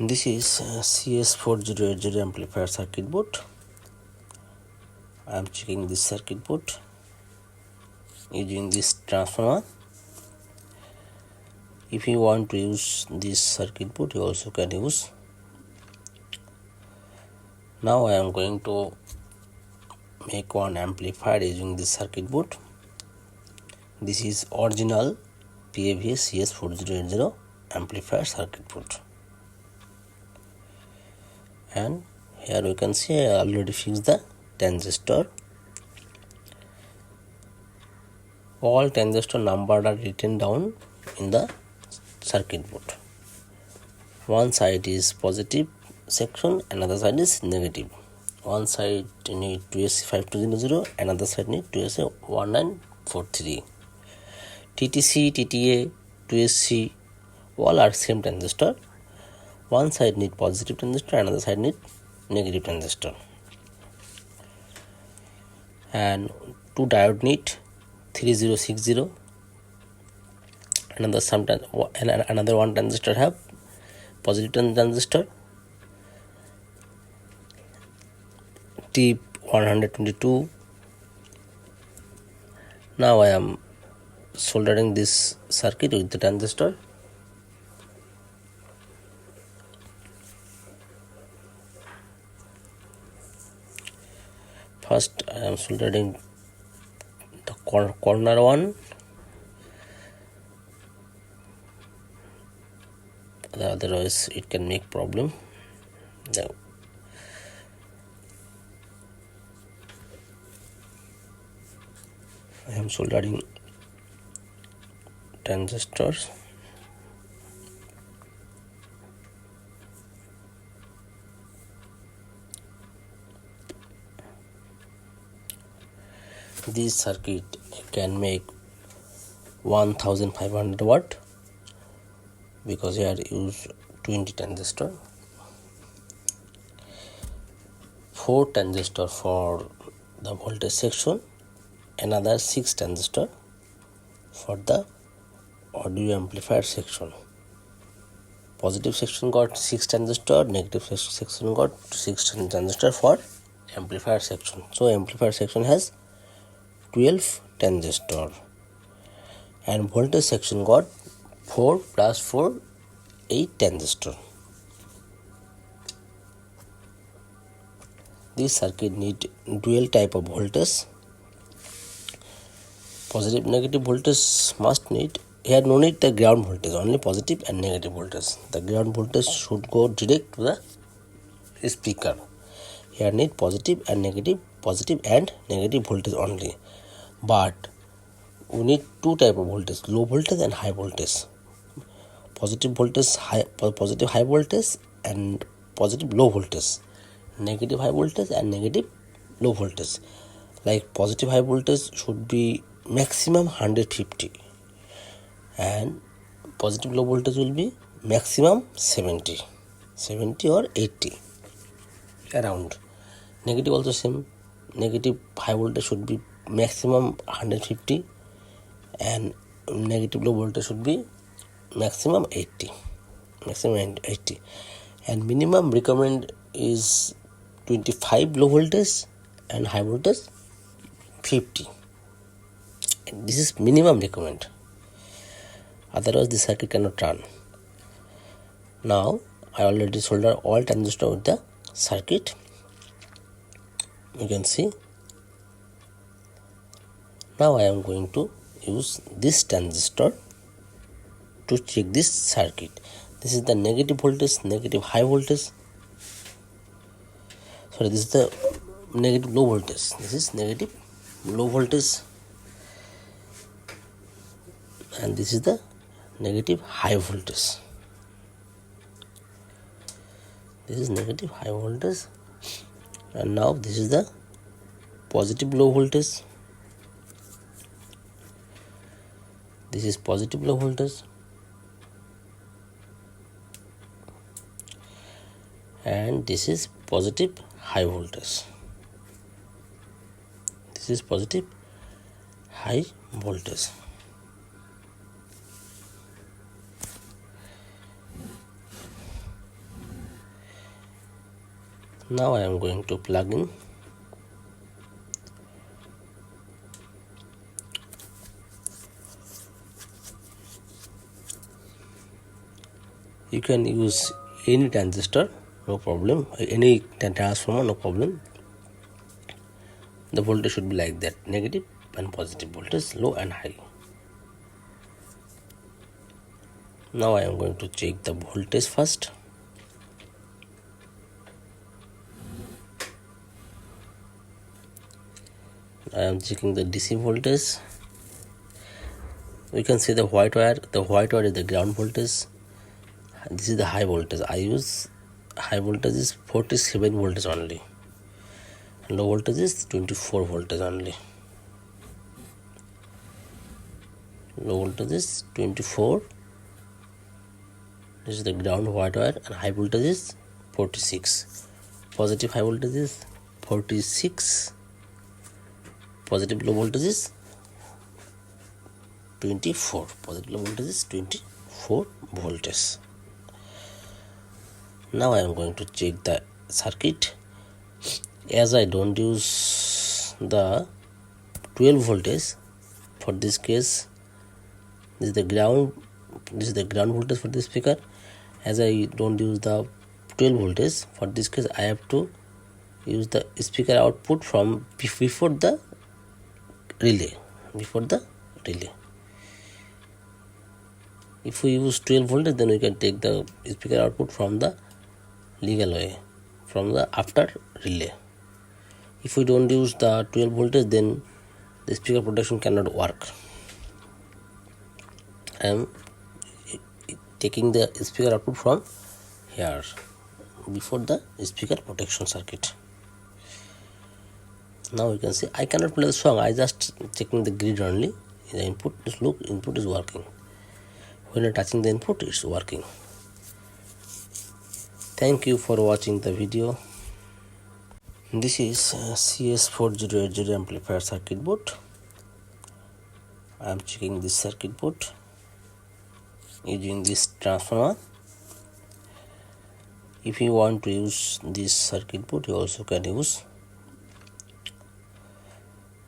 This is cs4080 amplifier circuit board. I am checking this circuit board using this transformer. If you want to use this circuit board, you also can use. Now I am going to make one amplifier using this circuit board. This is original Peavey cs4080 amplifier circuit board. And here we can see I already fixed the transistor. All transistor numbers are written down in the circuit board. One side is positive section, another side is negative. One side need 2SC5200, another side need 2SC1943. TTC, TTA, 2SC, all are same transistor. One side need positive transistor, another side need negative transistor. And two diode need 3060. Another one transistor have positive transistor T122. Now I am soldering this circuit with the transistor. First I am soldering the corner one, otherwise it can make problem. Now I am soldering transistors. This circuit can make 1500 watt because here use 20 transistor. 4 transistor for the voltage section, another 6 transistor for the audio amplifier section. Positive section got 6 transistor, negative section got 6 transistor for amplifier section. So amplifier section has 12 transistor and voltage section got 4 plus 4 8 transistor. This circuit need dual type of voltage. Positive negative voltage must need. Here no need the ground voltage, only positive and negative voltage. The ground voltage should go direct to the speaker. Here need positive and negative voltage only. But we need two type of voltage, low voltage and high voltage. Positive high voltage and positive low voltage. Negative high voltage and negative low voltage. Like positive high voltage should be maximum 150 and positive low voltage will be maximum 70 or 80 around. Negative also same. Negative high voltage should be maximum 150 and negative low voltage should be maximum 80 and minimum recommend is 25 low voltage and high voltage 50. And this is minimum recommend, otherwise the circuit cannot run. Now I already soldered all transistor with the circuit. You can see. Now I am going to use this transistor to check this circuit. This is the negative voltage, negative high voltage. Sorry, this is the negative low voltage. This is negative low voltage. And this is the negative high voltage. This is negative high voltage. And now this is the positive low voltage. This is positive low voltage. And this is positive high voltage. This is positive high voltage. Now I am going to plug in. You can use any transistor, no problem, any transformer, no problem. The voltage should be like that, negative and positive voltage, low and high. Now I am going to check the voltage first. I am checking the DC voltage. We can see the white wire. The white wire is the ground voltage. This is the high voltage. I use high voltage is 47 voltage only. Low voltage is 24 voltage only. Low voltage is 24. This is the ground white wire, and high voltage is 46. Positive high voltage is 46. Positive low voltage is 24. Positive low voltage is 24 voltage. Now I am going to check the circuit. As I don't use the 12 voltage, for this case this is the ground voltage for this speaker. As I don't use the 12 voltage, for this case I have to use the speaker output from before the relay. If we use 12 voltage, then we can take the speaker output from the legal way, from the after relay. If we don't use the 12 voltage, then the speaker protection cannot work. I am taking the speaker output from here before the speaker protection circuit. Now you can see I cannot play the song. I just checking the grid only. The input is input is working. When you're touching the input, it's working. Thank you for watching the video. This is cs4080 amplifier circuit board. I am checking this circuit board using this transformer. If you want to use this circuit board, you also can use.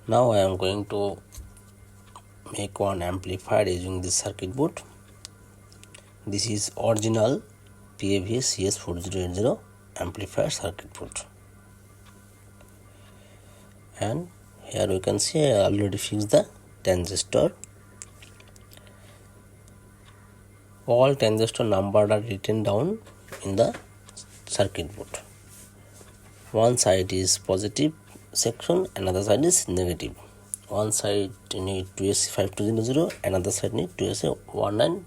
Now I am going to make one amplifier using this circuit board. This is original Peavey cs4080 amplifier circuit board. And here we can see I already fixed the transistor. All transistor numbers are written down in the circuit board. One side is positive section, another side is negative. One side need 2AC5200, another side need 2AC19